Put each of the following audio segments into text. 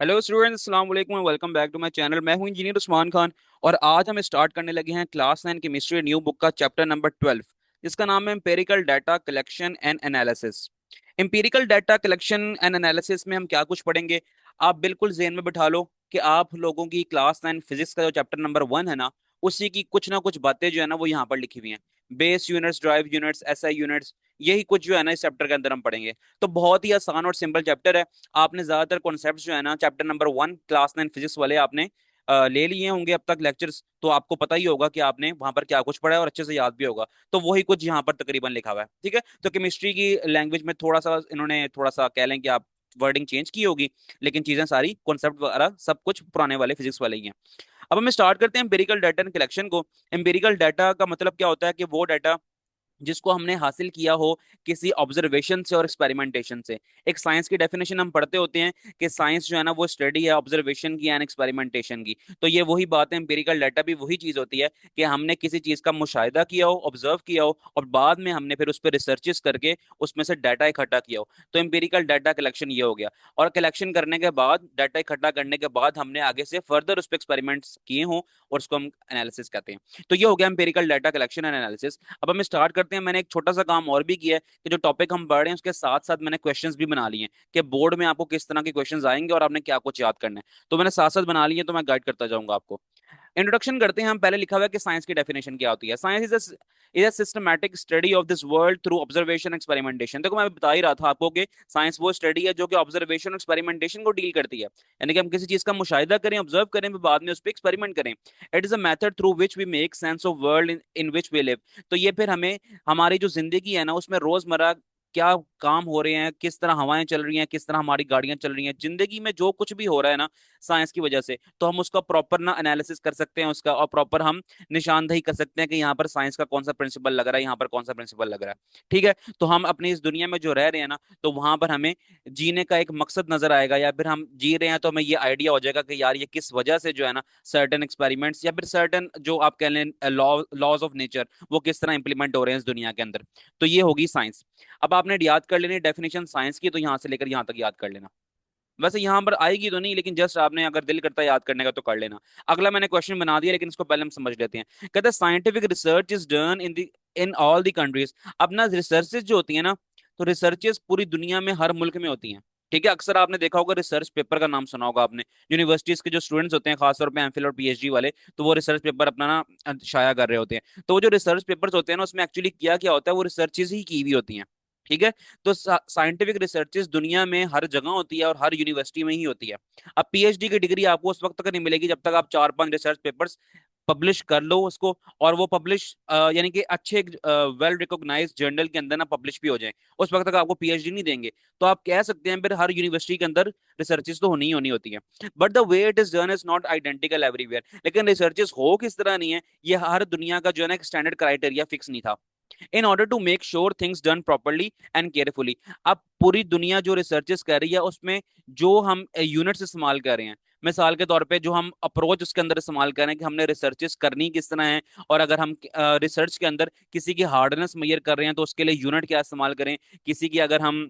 Hello students, अस्सलाम वालेकुम and welcome back to my channel. मैं हूं इंजीनियर उस्मान खान और आज हम स्टार्ट करने लगे हैं क्लास 9 केमिस्ट्री न्यू बुक का चैप्टर नंबर 12, जिसका नाम है empirical data collection and analysis. Empirical data collection and analysis में हम क्या कुछ पढ़ेंगे, आप बिल्कुल जेहन में बिठा लो कि आप लोगों की क्लास 9 फिजिक्स का जो चैप्टर नंबर 1 है ना, उसी की कुछ ना कुछ बातें जो है ना वो यहाँ पर लिखी हुई हैं। Base units, drive units, SI units, यही कुछ जो है ना इस चैप्टर के अंदर हम पढ़ेंगे। तो बहुत ही आसान और सिंपल चैप्टर है। आपने ज्यादातर कॉन्सेप्ट्स जो है ना चैप्टर नंबर 1 क्लास 9 फिजिक्स वाले आपने ले लिए होंगे अब तक लेक्चर्स, तो आपको पता ही होगा कि आपने वहां पर क्या कुछ पढ़ा है और अच्छे से याद भी होगा। तो वही कुछ यहाँ पर तकरीबन लिखा हुआ है, ठीक है। तो केमिस्ट्री की लैंग्वेज में थोड़ा सा इन्होंने थोड़ा सा कह लें कि आप वर्डिंग चेंज की होगी, लेकिन चीजें सारी कॉन्सेप्ट वगैरह सब कुछ पुराने वाले फिजिक्स वाले ही हैं। अब हम स्टार्ट करते हैं एम्पिरिकल डाटा कलेक्शन को। एम्पिरिकल डाटा का मतलब क्या होता है कि वो डाटा जिसको हमने हासिल किया हो किसी ऑब्जर्वेशन से और एक्सपेरिमेंटेशन से। एक साइंस की डेफिनेशन हम पढ़ते होते हैं कि साइंस जो है ना वो स्टडी है ऑब्जर्वेशन की एंड एक्सपेरिमेंटेशन की। तो ये वही बात है, एम्पिरिकल डाटा भी वही चीज होती है कि हमने किसी चीज का मुशाहिदा किया हो, ऑब्जर्व किया हो और बाद में हमने फिर उस पर रिसर्चेस करके उसमें से डाटा इकट्ठा किया हो। तो एम्पिरिकल डाटा कलेक्शन ये हो गया। और कलेक्शन करने के बाद, डाटा इकट्ठा करने के बाद हमने आगे से फर्दर उस पर एक्सपेरिमेंट्स किए हों और उसको हम एनालिसिस कहते हैं। तो ये हो गया empirical data collection and analysis. अब हम स्टार्ट करते हैं। मैंने एक छोटा सा काम और भी किया है कि जो टॉपिक हम पढ़ रहे हैं उसके साथ साथ मैंने क्वेश्चंस भी बना लिए हैं कि बोर्ड में आपको किस तरह के क्वेश्चंस आएंगे और आपने क्या कुछ याद करना है। तो मैंने साथ साथ बना लिए, तो मैं गाइड करता जाऊंगा आपको। इंट्रोडक्शन करते हैं हम। पहले लिखा हुआ है कि साइंस की डेफिनेशन क्या होती है। Science is a systematic study of this world through observation experimentation. देखो मैं बता ही रहा था आपको कि साइंस वो स्टडी है जो कि ऑब्जर्वेशन और एक्सपेरिमेंटेशन को डील करती है, यानी कि हम किसी चीज का मुशाहिदा करें, ऑब्जर्व करें, फिर बाद में उस पर एक्सपेरिमेंट करें। It is a method through which we make sense of world in which we live. तो ये फिर हमें हमारी जो जिंदगी है ना उसमें रोजमर्रा क्या काम हो रहे हैं, किस तरह हवाएं चल रही हैं, किस तरह हमारी गाड़ियां चल रही हैं, जिंदगी में जो कुछ भी हो रहा है ना साइंस की वजह से, तो हम उसका प्रॉपर ना एनालिसिस कर सकते हैं उसका, और प्रॉपर हम निशानदेही कर सकते हैं कि यहाँ पर साइंस का कौन सा प्रिंसिपल लग रहा है, यहाँ पर कौन सा प्रिंसिपल लग रहा है, ठीक है। तो हम अपनी इस दुनिया में जो रह रहे हैं ना, तो वहां पर हमें जीने का एक मकसद नजर आएगा, या फिर हम जी रहे हैं तो हमें ये आइडिया हो जाएगा कि यार ये किस वजह से जो है ना सर्टन एक्सपेरिमेंट्स या फिर सर्टन जो आप कह लें लॉज ऑफ नेचर वो किस तरह इंप्लीमेंट हो रहे हैं इस दुनिया के अंदर। तो ये होगी साइंस। अब आपने याद कर लेनी डेफिनेशन साइंस की, तो यहाँ से लेकर यहाँ तक याद कर लेना। वैसे यहाँ पर आएगी तो नहीं, लेकिन जस्ट आपने अगर दिल करता है याद करने का तो कर लेना। अगला मैंने क्वेश्चन बना दिया, लेकिन इसको पहले हम समझ लेते हैं। कहते हैं scientific research is done in all the countries. अब ना रिसर्चेज जो होती है ना, तो रिसर्चेज पूरी दुनिया में हर मुल्क में होती हैं, ठीक है। अक्सर आपने देखा होगा रिसर्च पेपर का नाम सुना होगा आपने। यूनिवर्सिटीज के जो स्टूडेंट्स होते हैं खासतौर पे एमफिल और पीएचडी वाले, तो वो रिसर्च पेपर अपना ना शाया कर रहे होते हैं। तो वो जो रिसर्च पेपर्स होते हैं ना उसमें एक्चुअली किया क्या होता है, वो रिसर्चेज ही की हुई होती हैं, ठीक है। तो साइंटिफिक रिसर्चेस दुनिया में हर जगह होती है और हर यूनिवर्सिटी में ही होती है। अब पीएचडी की डिग्री आपको उस वक्त तक नहीं मिलेगी जब तक आप 4-5 रिसर्च पेपर्स पब्लिश कर लो उसको, और वो पब्लिश यानी कि अच्छे वेल रिकॉग्नाइज्ड जर्नल के अंदर ना पब्लिश भी हो जाए, उस वक्त तक आपको पीएचडी नहीं देंगे। तो आप कह सकते हैं फिर हर यूनिवर्सिटी के अंदर रिसर्चेस तो होनी ही होनी होती है। But the way it is done is not identical everywhere. लेकिन रिसर्चेस हो किस तरह नहीं है, ये हर दुनिया का जो है ना एक स्टैंडर्ड क्राइटेरिया फिक्स नहीं था। In order to make sure things done properly and carefully. अब पूरी दुनिया जो रिसर्चेस कर रही है उसमें जो हम यूनिट्स इस्तेमाल कर रहे हैं, मिसाल के तौर पे जो हम अप्रोच उसके अंदर इस्तेमाल कर रहे हैं कि हमने रिसर्चेस करनी किस तरह है, और अगर हम रिसर्च के अंदर किसी की हार्डनेस मेजर कर रहे हैं तो उसके लिए यूनिट क्या इस्तेमाल करें, किसी की अगर हम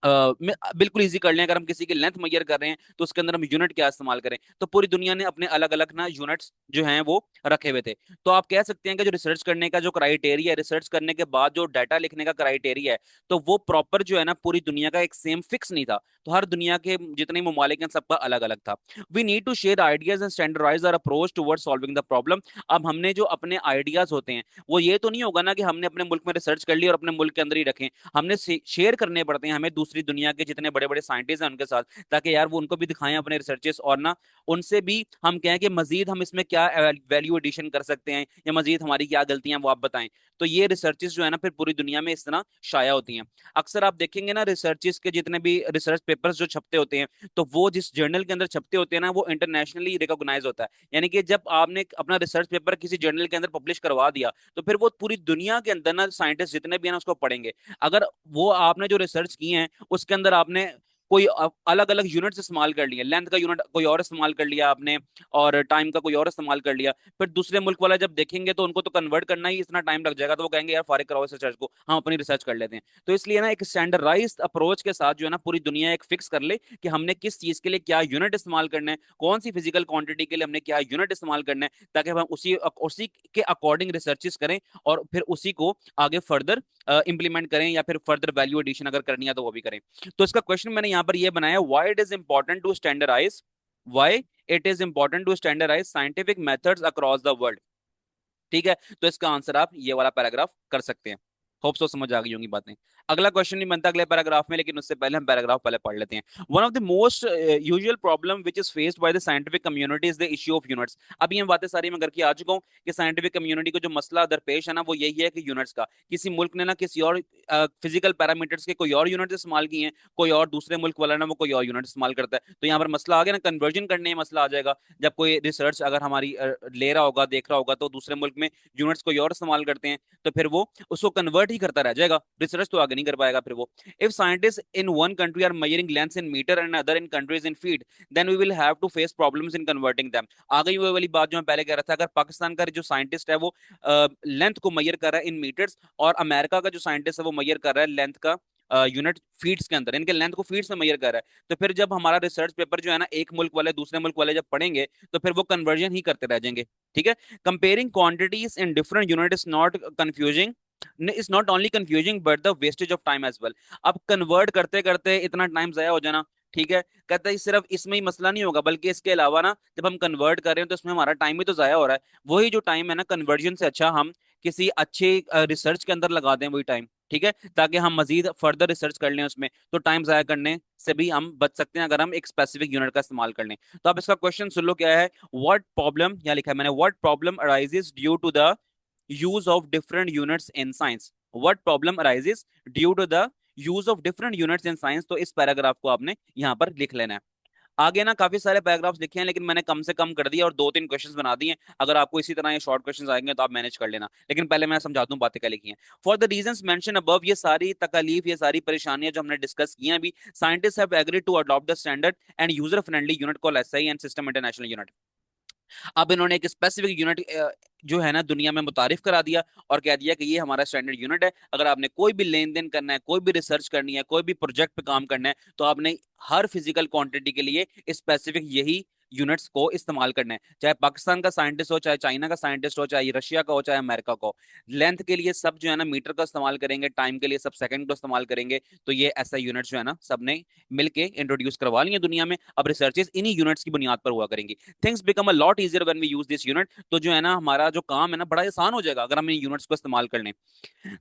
बिल्कुल इजी कर लें, अगर हम किसी की लेंथ मेजर कर रहे हैं तो उसके अंदर हम यूनिट क्या इस्तेमाल करें। तो पूरी दुनिया ने अपने अलग अलग ना यूनिट्स जो हैं वो रखे हुए थे। तो आप कह सकते हैं कि जो रिसर्च करने का जो क्राइटेरिया है, रिसर्च करने के बाद जो डाटा लिखने का क्राइटेरिया है, तो वो प्रॉपर जो है ना पूरी दुनिया का एक सेम फिक्स नहीं था। तो हर दुनिया के जितने ममालिक हैं सबका अलग अलग था। We need to share ideas and standardize our approach towards solving the problem. अब हमने जो अपने आइडियाज होते हैं वो ये तो नहीं होगा ना कि हमने अपने मुल्क में रिसर्च कर ली और अपने मुल्क के अंदर ही रखें। हमने शेयर करने पड़ते हैं हमें दूसरी दुनिया के जितने बड़े बड़े साइंटिस्ट हैं उनके साथ, ताकि यार वो उनको भी दिखाएं अपने रिसर्चेस, और ना उनसे भी हम कहें कि मजीद हम इसमें क्या वैल्यू एडिशन कर सकते हैं या मजीद हमारी क्या गलतियां वो आप बताएं। तो ये रिसर्चेस जो है ना फिर पूरी दुनिया में इस तरह शाया होती हैं। अक्सर आप देखेंगे ना रिसर्चेस के जितने भी रिसर्च पेपर्स जो छपते होते हैं, तो वो जिस जर्नल के अंदर छपते होते हैं ना वो इंटरनेशनली रिकॉग्नाइज होता है। यानी कि जब आपने अपना रिसर्च पेपर किसी जर्नल के अंदर पब्लिश करवा दिया, तो फिर वो पूरी दुनिया के अंदर ना साइंटिस्ट जितने भी हैं ना उसको पढ़ेंगे। अगर वो आपने जो रिसर्च की है उसके अंदर आपने कोई अलग अलग यूनिट्स इस्तेमाल कर लिए, लेंथ का यूनिट कोई और इस्तेमाल कर लिया आपने और टाइम का कोई और इस्तेमाल कर लिया, फिर दूसरे मुल्क वाला जब देखेंगे तो उनको तो कन्वर्ट करना ही इतना टाइम लग जाएगा, तो वो कहेंगे यार फारिग कराओ इस रिसर्च को, हम अपनी रिसर्च कर लेते हैं। तो इसलिए ना एक स्टैंडर्डाइज्ड अप्रोच के साथ जो है ना पूरी दुनिया एक फिक्स कर ले कि हमने किस चीज के लिए क्या यूनिट इस्तेमाल करना है, कौन सी फिजिकल क्वांटिटी के लिए हमने क्या यूनिट इस्तेमाल करना है, ताकि हम उसी उसी के अकॉर्डिंग रिसर्चेस करें और फिर उसी को आगे फर्दर इंप्लीमेंट करें, या फिर फर्दर वैल्यू एडिशन अगर करनी है तो वो भी करें। तो इसका क्वेश्चन मैंने यहाँ पर ये बनाया, why it is important to standardize, why it is important to standardize scientific methods across the world. ठीक है, तो इसका आंसर आप ये वाला पैराग्राफ कर सकते हैं। होप सो समझ आ गई होंगी बातें। अगला क्वेश्चन नहीं बनता अगले पैराग्राफ में, लेकिन उससे पहले हम पैराग्राफ पहले पढ़ लेते हैं। One of the most usual problem which is faced by the scientific community is the issue of units. अभी हम बातें सारी मैं करके आ चुका हूँ कि साइंटिफिक कम्युनिटी को जो मसला दरपेश है ना वो यही है कि यूनिट्स का, किसी मुल्क ने ना किसी और फिजिकल पैरामीटर्स के कोई और यूनिट इस्तेमाल किए हैं, कोई और दूसरे मुल्क वाला ना वो कोई और यूनिट इस्तेमाल करता है, तो यहाँ पर मसला आ गया ना, कन्वर्जन करने में मसला आ जाएगा। जब कोई रिसर्च अगर हमारी ले रहा होगा देख रहा होगा तो दूसरे मुल्क में यूनिट्स कोई और इस्तेमाल करते हैं, तो फिर वो उसको कन्वर्ट ही करता रह जाएगा, रिसर्च तो आगे नहीं कर पाएगा फिर वो। If scientist in one country are measuring lengths in meter and other in countries in feet, then we will have to face problems in converting them. आ गई वो वाली बात जो मैं पहले कह रहा था, अगर पाकिस्तान का जो साइंटिस्ट है वो लेंथ को मेजर कर रहा है इन मीटर्स, और अमेरिका का जो साइंटिस्ट है वो मेजर कर रहा है लेंथ का यूनिट फीट्स के अंदर, इनके लेंथ को फीट्स में मेजर कर रहा है, तो फिर जब हमारा रिसर्च पेपर जो है ना एक मुल्क वाले दूसरे मुल्क वाले जब पढ़ेंगे तो फिर वो कन्वर्जन ही करते रह जाएंगे। ठीक है, comparing quantities in different unit is not confusing, is not only confusing but the wastage of time as well. अब कन्वर्ट करते करते इतना टाइम जाया हो जाना, ठीक है, कहते हैं सिर्फ इसमें ही मसला नहीं होगा बल्कि इसके अलावा ना जब हम कन्वर्ट कर रहे हैं तो इसमें हमारा टाइम भी तो जाया हो रहा है, वही जो टाइम है ना कन्वर्जन से अच्छा हम किसी अच्छे रिसर्च के अंदर लगा दें वही टाइम, ठीक है, ताकि हम मजीद फर्दर रिसर्च कर लें उसमें, तो टाइम जाया करने से भी हम बच सकते हैं अगर हम एक स्पेसिफिक यूनिट का इस्तेमाल कर लें। तो आप इसका क्वेश्चन सुन लो क्या है, व्हाट प्रॉब्लम, यहाँ लिखा है मैंने, what problem arises due to the use of different units in science, what problem arises due to the use of different units in science। तो इस पैराग्राफ को आपने यहाँ पर लिख लेना है। आगे ना काफी सारे पैराग्राफ्स लिखे हैं लेकिन मैंने कम से कम कर दिया और दो तीन क्वेश्चंस बना दिए हैं, अगर आपको इसी तरह ये शॉर्ट क्वेश्चंस आएंगे तो आप मैनेज कर लेना, लेकिन पहले मैं समझा दूं बातें क्या लिखी हैं। For the reasons mention above, ये सारी तकलीफ ये सारी परेशानियां जो हमने डिस्कस की हैं अभी, scientist have agreed to adopt the standard and user friendly unit called SI and system international unit. अब इन्होंने एक स्पेसिफिक यूनिट जो है ना दुनिया में मुतारिफ करा दिया और कह दिया कि ये हमारा स्टैंडर्ड यूनिट है, अगर आपने कोई भी लेन देन करना है, कोई भी रिसर्च करनी है, कोई भी प्रोजेक्ट पे काम करना है, तो आपने हर फिजिकल क्वांटिटी के लिए स्पेसिफिक यही यूनिट्स को इस्तेमाल करना है, चाहे पाकिस्तान का साइंटिस्ट हो, चाहे चाइना का साइंटिस्ट हो, चाहे रशिया का हो, चाहे अमेरिका का हो। लेंथ के लिए सब जो है ना मीटर का इस्तेमाल करेंगे, टाइम के लिए सब सेकंड को इस्तेमाल करेंगे, तो ये ऐसा यूनिट्स जो है ना सबने मिलके इंट्रोड्यूस करवा लिए दुनिया में, अब रिसर्चेस इन्हीं यूनिट्स की बुनियाद पर हुआ करेंगी। Things become a lot easier when we use this unit, तो जो है ना हमारा जो काम है ना बड़ा आसान हो जाएगा अगर हम इन यूनिट्स को इस्तेमाल कर लें।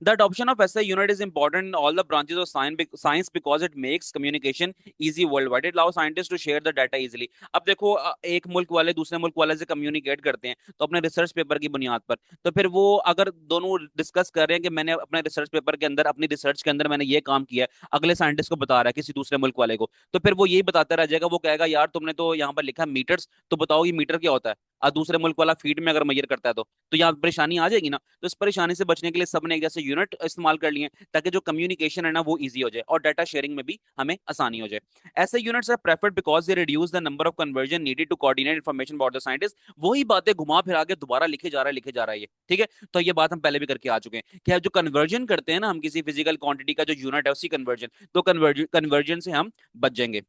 The adoption of SI unit is important in all the branches of science because it makes communication easy worldwide. It allows scientists to share the data easily. अब देखो एक मुल्क वाले दूसरे मुल्क वाले से कम्युनिकेट करते हैं तो अपने रिसर्च पेपर की बुनियाद पर, तो फिर वो अगर दोनों डिस्कस कर रहे हैं कि मैंने अपने रिसर्च पेपर के अंदर अपनी रिसर्च के अंदर मैंने ये काम किया है, अगले साइंटिस्ट को बता रहा है किसी दूसरे मुल्क वाले को, तो फिर वो यही बताता रह जाएगा, वो कहेगा यार तुमने तो यहाँ पर लिखा मीटर्स, तो बताओ ये मीटर क्या होता है, और दूसरे मुल्क वाला फीट में अगर मेजर करता है तो यहाँ परेशानी आ जाएगी ना। तो इस परेशानी से बचने के लिए सबने एक जैसे यूनिट इस्तेमाल कर लिए ताकि जो कम्युनिकेशन है ना वो इजी हो जाए और डाटा शेयरिंग में भी हमें आसानी हो जाए। ऐसे units are preferred because they reduce the number of conversion needed to coordinate information about the scientist. वही बातें घुमा फिरा के दोबारा लिखे जा रहा है ये, ठीक है, तो ये बात हम पहले भी करके आ चुके हैं कि जो कन्वर्जन करते हैं ना हम किसी फिजिकल क्वांटिटी का जो यूनिट है उसी कन्वर्जन, तो कन्वर्जन से हम बच जाएंगे।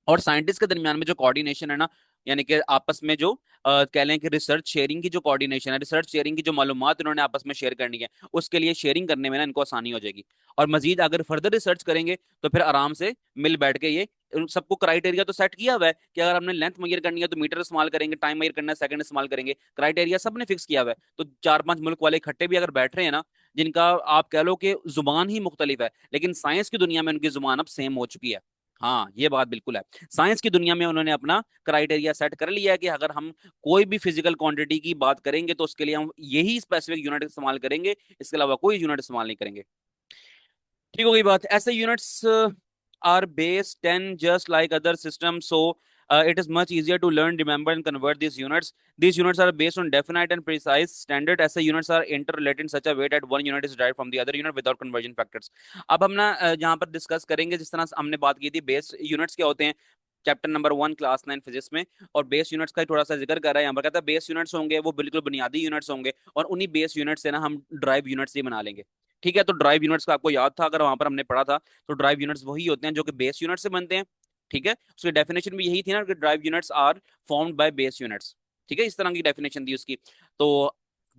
और साइंटिस्ट के दरमियान में जो कोऑर्डिनेशन है ना, यानी कि आपस में जो कह लें कि रिसर्च शेयरिंग की जो कोऑर्डिनेशन है, रिसर्च शेयरिंग की जो मालूमात इन्होंने आपस में शेयर करनी है, उसके लिए शेयरिंग करने में ना इनको आसानी हो जाएगी। और मजीद अगर फर्दर रिसर्च करेंगे तो फिर आराम से मिल बैठ के ये सबको क्राइटेरिया तो सेट किया हुआ है कि अगर हमने लेंथ मेजर करनी है तो मीटर इस्तेमाल करेंगे, टाइम मेजर करना है सेकंड इस्तेमाल करेंगे, क्राइटेरिया सबने फिक्स किया हुआ है। तो चार पांच मुल्क वाले इकट्ठे भी अगर बैठ रहे हैं ना, जिनका आप कह लो कि जुबान ही मुख्तलिफ है, लेकिन साइंस की दुनिया में उनकी जुबान अब सेम हो चुकी है। हाँ ये बात बिल्कुल है, साइंस की दुनिया में उन्होंने अपना क्राइटेरिया सेट कर लिया है कि अगर हम कोई भी फिजिकल क्वांटिटी की बात करेंगे तो उसके लिए हम यही स्पेसिफिक यूनिट इस्तेमाल करेंगे, इसके अलावा कोई यूनिट इस्तेमाल नहीं करेंगे। ठीक हो गई बात। ऐसे units are based ten just like other system, so It is much easier to learn, remember, and convert these units. These units are based on definite and precise standard. ऐसे units are interrelated in such a way that one unit is derived from the other unit without conversion factors. अब हम ना यहाँ पर discuss करेंगे, जिस तरह हमने बात की थी बेस यूनिट्स क्या होते हैं चैप्टर नंबर 1 क्लास 9 फिजिक्स में, और बेस यूनिट्स का थोड़ा सा जिक्र कर रहा है यहाँ पर। कहता है बेस यूनिट्स होंगे वो बिल्कुल बुनियादी यूनिट्स होंगे, और उन्हीं बेस यूनिट से ना हम ड्राइव यूनिट्स ही बना लेंगे। ठीक है, तो ड्राइव यूनिट्स का आपको याद था अगर वहां पर हमने पढ़ा था, तो ड्राइव यूनिट्स वही होते हैं जो कि बेस यूनिट से बनते हैं। ठीक है, उसकी डेफिनेशन भी यही थी ना कि derived units are formed by base units. ठीक है, इस तरह की डेफिनेशन थी उसकी। तो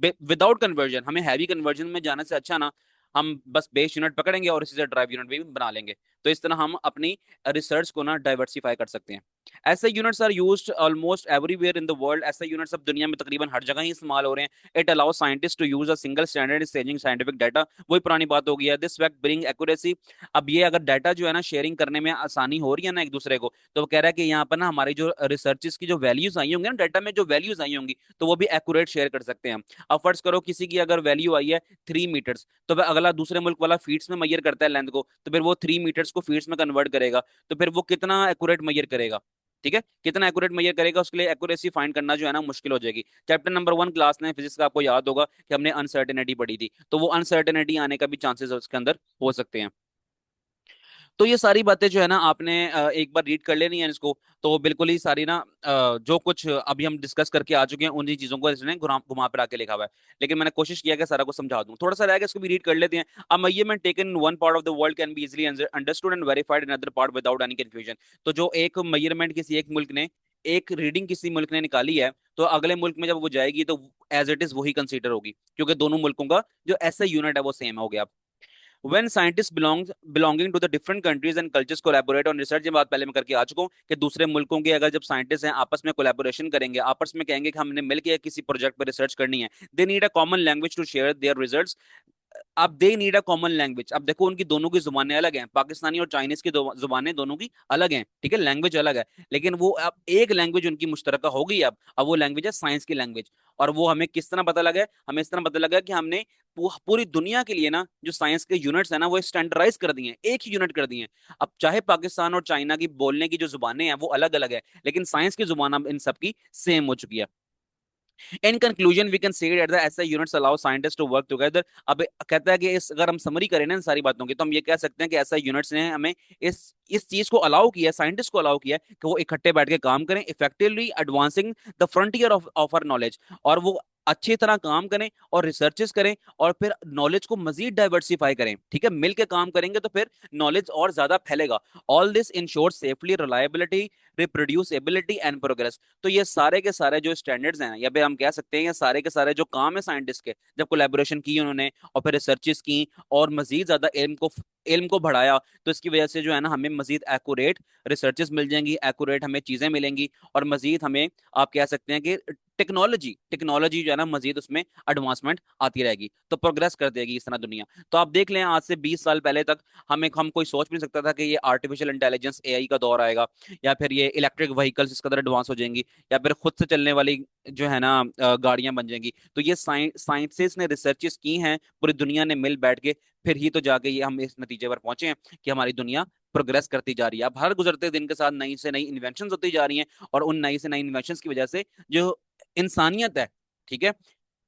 विदाउट कन्वर्जन, हमें हैवी कन्वर्जन में जाने से अच्छा ना हम बस बेस यूनिट पकड़ेंगे और इसी से ड्राइव यूनिट भी बना लेंगे। तो इस तरह हम अपनी रिसर्च को ना डाइवर्सिफाई कर सकते हैं। ऐसे units are used almost everywhere in the world. ऐसे यूनिट्स अब दुनिया में तकरीबन हर जगह ही इस्तेमाल हो रहे हैं। It allow scientist to use a single standard staging scientific data. वही पुरानी बात हो गई है, दिस फैक्ट ब्रिंग एक्यूरेसी। अब ये अगर डाटा जो है ना शेयरिंग करने में आसानी हो रही है ना एक दूसरे को, तो वो कह रहा है कि यहाँ पर ना हमारी जो रिसर्चेस की जो वैल्यूज आई होंगी ना, डाटा में जो वैल्यूज आई होंगी, तो वो भी एक्यूरेट शेयर कर सकते हैं हम। अब फर्ज करो किसी की अगर वैल्यू आई है 3 मीटर्स, तो वह अगला दूसरे मुल्क वाला फीट्स में मैयर करता है लेंथ को, तो फिर वो 3 मीटर्स को फीट्स में कन्वर्ट करेगा, तो फिर वो कितना एक्यूरेट मैयर करेगा। ठीक है, कितना एक्यूरेट मैयर करेगा, उसके लिए एक्यूरेसी फाइंड करना जो है ना मुश्किल हो जाएगी। चैप्टर नंबर 1 क्लास 9 फिजिक्स का आपको याद होगा कि हमने अनसर्टेनिटी पढ़ी थी, तो वो अनसर्टेनिटी आने का भी चांसेस उसके अंदर हो सकते हैं। तो ये सारी बातें जो है ना आपने एक बार रीड कर लेनी है इसको, तो बिल्कुल ही सारी ना जो कुछ अभी हम डिस्कस करके आ चुके हैं उन्हीं चीजों को इसने घुमा घुमा फिरा के लिखा हुआ है। लेकिन मैंने कोशिश किया कि सारा को समझा दूं, थोड़ा सा रह गया, इसको भी रीड कर लेते हैं। अ measurement taken in one part of the world can be easily understood and verified in other part without any confusion. तो जो एक मेजरमेंट किसी एक मुल्क ने, एक रीडिंग किसी मुल्क ने निकाली है, तो अगले मुल्क में जब वो जाएगी तो एज इट इज वही कंसीडर होगी, क्योंकि दोनों मुल्कों का जो ऐसा यूनिट है वो सेम हो गया। When scientists belonging to the different countries and cultures collaborate on research, ये बात पहले मैं करके आ चुका हूँ कि दूसरे मुल्कों के अगर जब साइंटिस्ट हैं आपस में कोलैबोरेशन करेंगे, आपस में कहेंगे कि हमने मिलकर किसी प्रोजेक्ट पर रिसर्च करनी है, they need a common language to share their results. अब they need a common language, अब देखो उनकी दोनों की जुबानें अलग हैं, पाकिस्तानी और चाइनीज की जुबानें दोनों की अलग हैं, ठीक है, लैंग्वेज अलग है, लेकिन वो अब एक लैंग्वेज उनकी मुश्तरका हो गई। अब वो लैंग्वेज है साइंस की लैंग्वेज। और वो हमें किस तरह पता लगा है? हमें इस तरह पता लगा कि हमने पूरी दुनिया के लिए ना जो साइंस के यूनिट्स है ना वो स्टैंडर्डाइज कर दिए हैं, एक ही यूनिट कर दिए हैं। अब चाहे पाकिस्तान और चाइना की बोलने की जो जुबानें हैं वो अलग अलग है, लेकिन साइंस की जुबान अब इन सबकी सेम हो चुकी है। In conclusion we can say that the SI units allow scientist to work together. अब कहता है कि इस अगर हम समरी करें ना इन सारी बातों की, तो हम ये कह सकते हैं कि ऐसा यूनिट्स ने हमें इस चीज को अलाउ किया, साइंटिस्ट को अलाउ किया कि वो इकट्ठे बैठ के काम करें, effectively advancing the frontier of our knowledge. और वो अच्छी तरह काम करें और रिसर्चेस करें और फिर नॉलेज को मजीद डाइवर्सिफाई करें। ठीक है, मिलकर काम करेंगे तो फिर नॉलेज और ज्यादा फैलेगा। All this ensure safely, reliability, reproducibility and progress. तो ये सारे के सारे जो स्टैंडर्ड्स हैं, या फिर हम कह सकते हैं ये सारे के सारे जो काम है साइंटिस्ट के, जब कोलैबोरेशन की उन्होंने और फिर रिसर्चेस की और मजीद ज्यादा इल्म को बढ़ाया, तो इसकी वजह से जो है ना हमें मजीद एक्यूरेट रिसर्चेस मिल जाएंगी, एक्यूरेट हमें चीजें मिलेंगी, और मजीद हमें आप कह सकते हैं कि टेक्नोलॉजी टेक्नोलॉजी जो है ना मजीद उसमें एडवांसमेंट आती रहेगी, तो प्रोग्रेस कर देगी इस तरह दुनिया। तो आप देख लें आज से 20 साल पहले तक हम कोई सोच भी नहीं सकता था कि ये आर्टिफिशियल इंटेलिजेंस एआई का दौर आएगा, या फिर ये इलेक्ट्रिक व्हीकल्स इस कदर एडवांस हो जाएंगी, या फिर खुद से चलने वाली जो है ना गाड़ियां बन जाएंगी। तो ये साइंटिस्ट ने रिसर्चेस की हैं, पूरी दुनिया ने मिल बैठ के, फिर ही तो जाके ये हम इस नतीजे पर पहुंचे हैं कि हमारी दुनिया प्रोग्रेस करती जा रही है। अब हर गुजरते दिन के साथ नई से नई इन्वेंशन होती जा रही हैं, और उन नई से नई इन्वेंशन की वजह से जो इंसानियत है, ठीक है,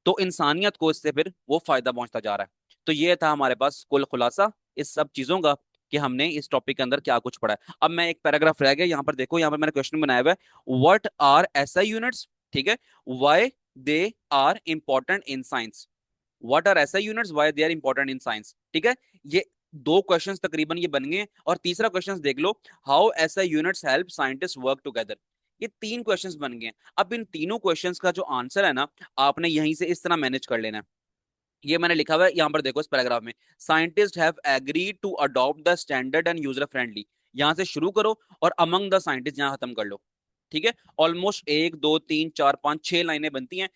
तो इंसानियत को इससे फिर वो फायदा पहुंचता जा रहा है। तो ये था हमारे पास कुल खुलासा इस सब चीजों का कि हमने इस टॉपिक के अंदर क्या कुछ पढ़ा है। अब मैं एक पैराग्राफ रह गया यहाँ पर, देखो यहाँ पर मैंने क्वेश्चन बनाया हुआ है, व्हाट आर एसआई यूनिट्स, ठीक है, why they are important in science. What are SI units, why they are important in science. ठीक है, ये दो क्वेश्चंस तकरीबन ये बन गए। और तीसरा क्वेश्चन देख लो, how SI units help scientist work together. ये तीन क्वेश्चंस बन गए। अब इन तीनों क्वेश्चंस का जो आंसर है ना, आपने यहीं से इस तरह मैनेज कर लेना है। ये मैंने लिखा हुआ है यहाँ पर, देखो इस पैराग्राफ में, scientist have agreed to adopt the standard and user friendly. यहां से शुरू करो और अमंग द साइंटिस्ट यहां खत्म कर लो। ठीक है, ऑलमोस्ट 1 2 3 4 5 6 लाइनें बनती हैं,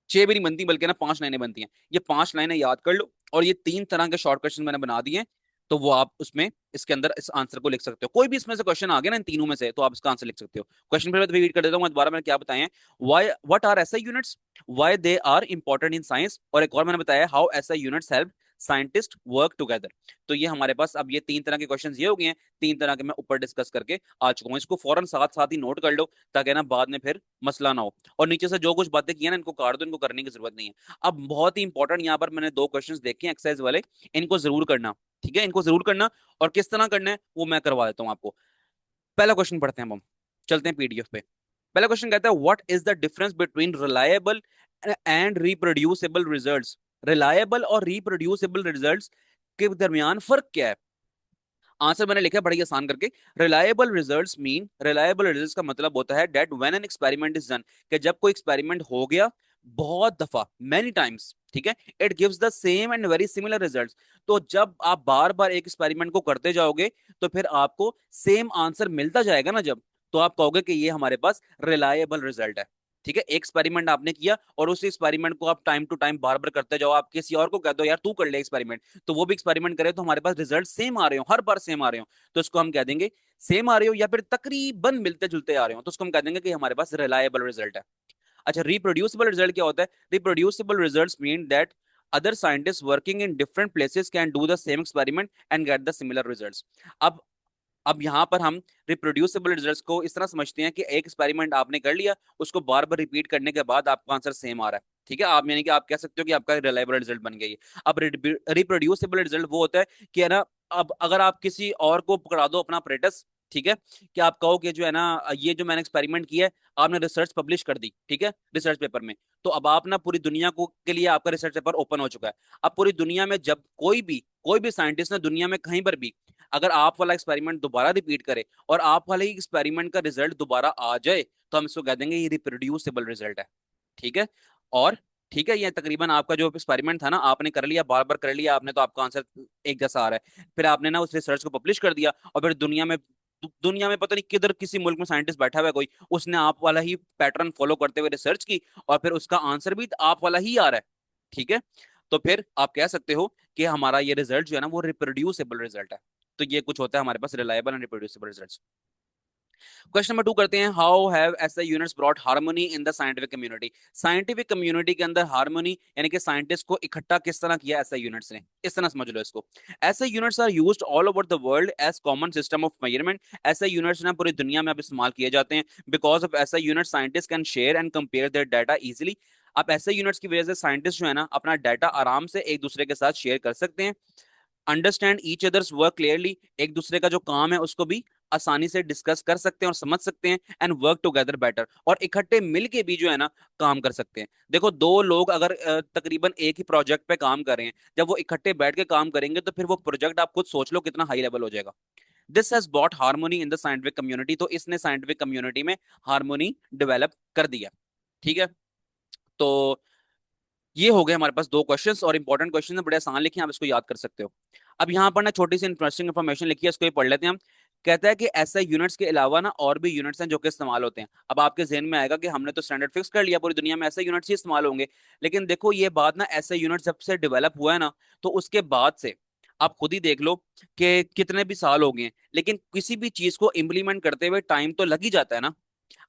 6 भी नहीं बनती बल्कि ना 5 लाइनें बनती हैं। ये 5 लाइनें याद कर लो, और ये 3 तरह के शॉर्ट क्वेश्चन मैंने बना दिए हैं, तो वो आप उसमें इसके अंदर इस आंसर को लिख सकते हो। कोई भी इसमें से क्वेश्चन आ गया ना इन तीनों में से, तो आप इसका आंसर लिख सकते हो। क्वेश्चन फिर रिपीट कर देता हूँ मैं दोबारा, मैंने क्या बताया है, why what are SI units, why they are important in science, और एक और मैंने बताया how SI units help scientist work together. तो ये हमारे पास अब ये तीन तरह के क्वेश्चंस ये हो गए हैं, तीन तरह के मैं ऊपर डिस्कस करके आ चुका हूँ। इसको फौरन साथ साथ ही नोट कर लो ताकि ना बाद में फिर मसला ना हो। और नीचे से जो कुछ बातें की है ना इनको काट दो, इनको करने की जरूरत नहीं है। अब बहुत ही इंपॉर्टेंट यहाँ पर मैंने दो क्वेश्चंस देखे हैं एक्सरसाइज वाले, इनको जरूर करना। ठीक है, इनको जरूर करना। और किस तरह करना है वो मैं करवा देता हूँ आपको। पहला क्वेश्चन पढ़ते हैं हम, चलते हैं पीडीएफ पे। पहला क्वेश्चन कहता है what is the difference between reliable and reproducible results. Reliable और रिप्रोड्यूसिबल रिजल्ट्स के दरमियान फर्क क्या है। आंसर मैंने लिखा है बड़ी आसान करके। रिलायबल रिजल्ट्स का मतलब होता है that when an experiment is done, कि जब कोई एक्सपेरिमेंट हो गया बहुत दफा, मैनी टाइम्स, ठीक है, it gives the same and very similar results. तो जब आप बार बार एक एक्सपेरिमेंट को करते जाओगे तो फिर आपको सेम आंसर मिलता जाएगा ना जब, तो आप कहोगे कि ये हमारे पास रिलायबल रिजल्ट है। ठीक है, एक एक्सपेरिमेंट आपने किया और उस एक्सपेरिमेंट को आप टाइम टू टाइम बार बार करते जाओ, आप किसी और को कह दो यार तू कर ले एक्सपेरिमेंट, तो वो भी एक्सपेरिमेंट करे तो हमारे पास रिजल्ट सेम आ रहे हो, हर बार सेम आ रहे हो, तो इसको हम कह देंगे सेम आ रहे हो या फिर तकरीबन मिलते जुलते आ रहे हो, तो उसको हम कह देंगे कि हमारे पास रिलायबल रिजल्ट है। अच्छा, रिप्रोड्यूसिबल रिजल्ट क्या होता है। Reproducible results mean that other scientist working in different places can do the same experiment and get the similar results. अब अब यहाँ पर हम रिप्रोड्यूसिबल रिजल्ट्स को इस तरह समझते हैं कि एक एक्सपेरिमेंट आपने कर लिया, उसको बार बार रिपीट करने के बाद आपका आंसर सेम आ रहा है। ठीक है, आप यानी कि आप कह सकते हो कि आपका रिलायबल रिजल्ट बन गया ये। अब रिप्रोड्यूसिबल रिजल्ट वो होता है कि है ना, अब अगर आप किसी और को पकड़ा दो अपना अपरेटस, ठीक है, कि आप कहो कि जो है ना ये जो मैंने एक्सपेरिमेंट किया है, आपने रिसर्च पब्लिश कर दी, ठीक है, रिसर्च पेपर में, तो अब आप ना पूरी दुनिया को के लिए आपका रिसर्च पेपर ओपन हो चुका है। अब पूरी दुनिया में जब कोई भी साइंटिस्ट ना दुनिया में कहीं पर भी अगर आप वाला एक्सपेरिमेंट दोबारा रिपीट करे और आप वाले ही एक्सपेरिमेंट का रिजल्ट दोबारा आ जाए, तो हम इसको कह देंगे ये रिप्रोड्यूसिबल रिजल्ट है। ठीक है, और ठीक है, ये तकरीबन आपका जो एक्सपेरिमेंट था ना आपने कर लिया, बार बार कर लिया आपने, तो आपका आंसर एक जैसा आ रहा है। फिर आपने ना उस रिसर्च को पब्लिश कर दिया और फिर दुनिया में पता नहीं किधर किसी मुल्क में साइंटिस्ट बैठा हुआ है कोई, उसने आप वाला ही पैटर्न फॉलो करते हुए रिसर्च की और फिर उसका आंसर भी आप वाला ही आ रहा है। ठीक है, तो फिर आप कह सकते हो कि हमारा ये रिजल्ट जो है ना वो रिप्रोड्यूसिबल रिजल्ट है। तो ये कुछ होता है हमारे पास reliable and reproducible results. Question number 2 करते हैं, how have SI units brought harmony in the scientific community. Scientific community के अंदर हार्मनी यानी कि साइंटिस्ट को इकट्ठा किस तरह किया एसआई यूनिट्स ने, इस तरह समझ लो इसको। SI units are used all over the world as common system of measurement. SI units ना पूरी दुनिया में अब इस्तेमाल किए जाते हैं। Because of SI unit scientist can share and compare their data easily. अब ऐसे यूनिट्स की वजह से साइंटिस्ट जो है ना अपना डाटा आराम से एक दूसरे के साथ शेयर कर सकते हैं। Understand each others work clearly, एक दूसरे का जो काम है उसको भी आसानी से डिस्कस कर सकते हैं और समझ सकते हैं। एंड वर्क टुगेदर बेटर, और इकट्ठे मिलके भी जो है ना काम कर सकते हैं। देखो दो लोग अगर तकरीबन एक ही प्रोजेक्ट पे काम कर रहे हैं, जब वो इकट्ठे बैठ के काम करेंगे तो फिर वो प्रोजेक्ट आप खुद सोच लो कितना हाई लेवल हो जाएगा। This has bot harmony in the scientific community, तो इसने साइंटिफिक कम्युनिटी में हार्मोनी डेवलप कर दिया। ठीक है, तो ये हो गए हमारे पास दो क्वेश्चंस और इंपॉर्टेंट क्वेश्चन है, बड़े आसान लिखे हैं, आप इसको याद कर सकते हो। अब यहाँ पर ना छोटी सी इंटरेस्टिंग इन्फॉर्मेशन लिखी है, इसको भी पढ़ लेते हैं हम। कहता है कि ऐसे यूनिट्स के अलावा ना और भी यूनिट्स हैं जो कि इस्तेमाल होते हैं। अब आपके जहन में आएगा कि हमने तो स्टैंडर्ड फिक्स कर लिया पूरी दुनिया में ऐसे यूनिट्स ही इस्तेमाल होंगे, लेकिन देखो ये बात ना ऐसे यूनिट जब से डेवलप हुआ है ना, तो उसके बाद से आप खुद ही देख लो कि कितने भी साल हो गए हैं, लेकिन किसी भी चीज को इम्प्लीमेंट करते हुए टाइम तो लग ही जाता है ना।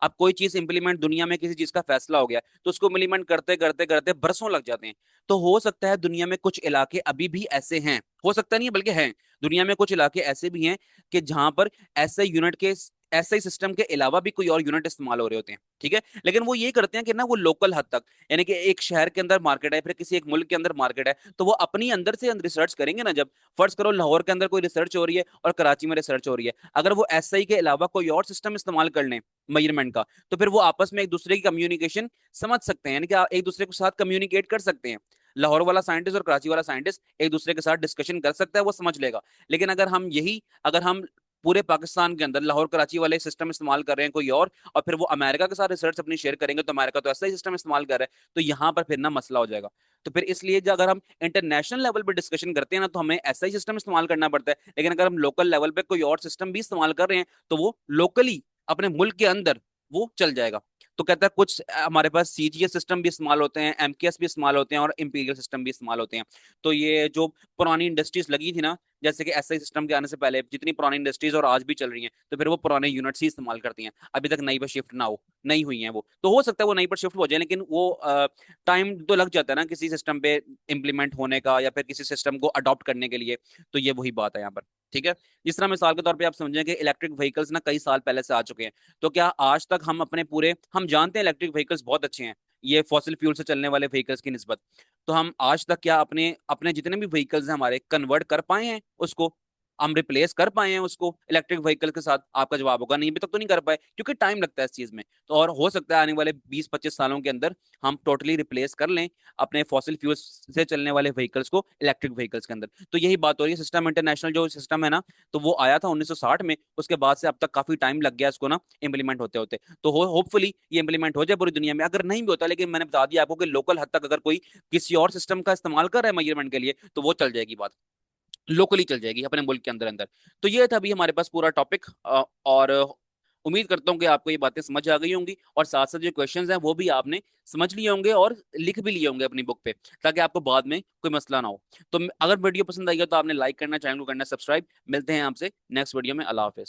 अब कोई चीज इंप्लीमेंट, दुनिया में किसी चीज का फैसला हो गया तो उसको इंप्लीमेंट करते करते करते बरसों लग जाते हैं। तो हो सकता है दुनिया में कुछ इलाके अभी भी ऐसे हैं, हो सकता नहीं है बल्कि हैं, दुनिया में कुछ इलाके ऐसे भी हैं कि जहां पर ऐसे यूनिट के ऐसे ही सिस्टम के अलावा भी कोई और यूनिट इस्तेमाल हो रहे होते हैं। ठीक है, लेकिन वो ये करते हैं कि ना वो लोकल हद तक, यानी कि एक शहर के अंदर मार्केट है, फिर किसी एक मुल्क के अंदर मार्केट है, तो वो अपनी अंदर से रिसर्च करेंगे ना। जब फर्ज करो लाहौर के अंदर कोई रिसर्च हो रही है और कराची में रिसर्च हो रही है, अगर वो एसआई के अलावा कोई और सिस्टम इस्तेमाल कर लें मेजरमेंट का, तो फिर वो आपस में एक दूसरे की कम्युनिकेशन समझ सकते हैं, यानी कि एक दूसरे के साथ कम्युनिकेट कर सकते हैं। लाहौर वाला साइंटिस्ट और कराची वाला साइंटिस्ट एक दूसरे के साथ डिस्कशन कर सकता है, वो समझ लेगा। लेकिन अगर हम पूरे पाकिस्तान के अंदर लाहौर कराची वाले सिस्टम इस्तेमाल कर रहे हैं कोई और फिर वो अमेरिका के साथ रिसर्च अपनी शेयर करेंगे तो अमेरिका तो ऐसा ही सिस्टम इस्तेमाल कर रहा है, तो यहाँ पर फिर ना मसला हो जाएगा। तो फिर इसलिए जो अगर हम इंटरनेशनल लेवल पे डिस्कशन करते हैं ना, तो हमें ऐसा ही सिस्टम इस्तेमाल करना पड़ता है। लेकिन अगर हम लोकल लेवल पे कोई और सिस्टम भी इस्तेमाल कर रहे हैं तो वो लोकली अपने मुल्क के अंदर वो चल जाएगा। तो कहता है कुछ हमारे पास सीजीएस सिस्टम भी इस्तेमाल होते हैं, एमकेएस भी इस्तेमाल होते हैं और इंपीरियल सिस्टम भी इस्तेमाल होते हैं। तो ये जो पुरानी इंडस्ट्रीज लगी थी ना जैसे कि एसआई सिस्टम के आने से पहले जितनी पुरानी इंडस्ट्रीज और आज भी चल रही हैं, तो फिर वो पुराने यूनिट्स ही इस्तेमाल करती हैं, अभी तक नई पर शिफ्ट ना हो, नहीं हुई हैं वो, तो हो सकता है वो नई पर शिफ्ट हो जाए, लेकिन वो टाइम तो लग जाता है ना किसी सिस्टम पे इम्प्लीमेंट होने का या फिर किसी सिस्टम को अडॉप्ट करने के लिए। तो ये वही बात है यहाँ पर। ठीक है। जिस तरह मिसाल के तौर पे आप समझें कि इलेक्ट्रिक व्हीकल्स ना कई साल पहले से आ चुके हैं, तो क्या आज तक हम अपने पूरे, हम जानते हैं इलेक्ट्रिक व्हीकल्स बहुत अच्छे हैं, ये फॉसिल फ्यूल से चलने वाले व्हीकल्स की निस्बत, तो हम आज तक क्या अपने अपने जितने भी व्हीकल्स हैं हमारे कन्वर्ट कर पाए हैं उसको, हम रिप्लेस कर पाए हैं उसको इलेक्ट्रिक व्हीकल के साथ? आपका जवाब होगा नहीं, अभी तक तो नहीं कर पाए, क्योंकि टाइम लगता है इस चीज में। तो और हो सकता है आने वाले 20-25 सालों के अंदर हम टोटली रिप्लेस कर लें अपने फॉसिल फ्यूल से चलने वाले व्हीकल्स को इलेक्ट्रिक व्हीकल्स के अंदर। तो यही बात हो रही है। सिस्टम इंटरनेशनल जो सिस्टम है ना, तो वो आया था 1960 में, उसके बाद से अब तक काफी टाइम लग गया इसको ना इम्प्लीमेंट होते होते। तो होपफुली ये इम्प्लीमेंट हो जाए पूरी दुनिया में। अगर नहीं भी होता, लेकिन मैंने बता दिया आपको कि लोकल हद तक अगर कोई किसी और सिस्टम का इस्तेमाल कर रहा है मेजरमेंट के लिए, तो वो चल जाएगी बात, लोकली चल जाएगी अपने मुल्क के अंदर अंदर। तो ये था अभी हमारे पास पूरा टॉपिक, और उम्मीद करता हूँ कि आपको ये बातें समझ आ गई होंगी, और साथ साथ जो क्वेश्चंस हैं वो भी आपने समझ लिए होंगे और लिख भी लिए होंगे अपनी बुक पे, ताकि आपको बाद में कोई मसला ना हो। तो अगर वीडियो पसंद आई हो तो आपने लाइक करना, चैनल को करना सब्सक्राइब। मिलते हैं आपसे नेक्स्ट वीडियो में। अल्लाह हाफिज।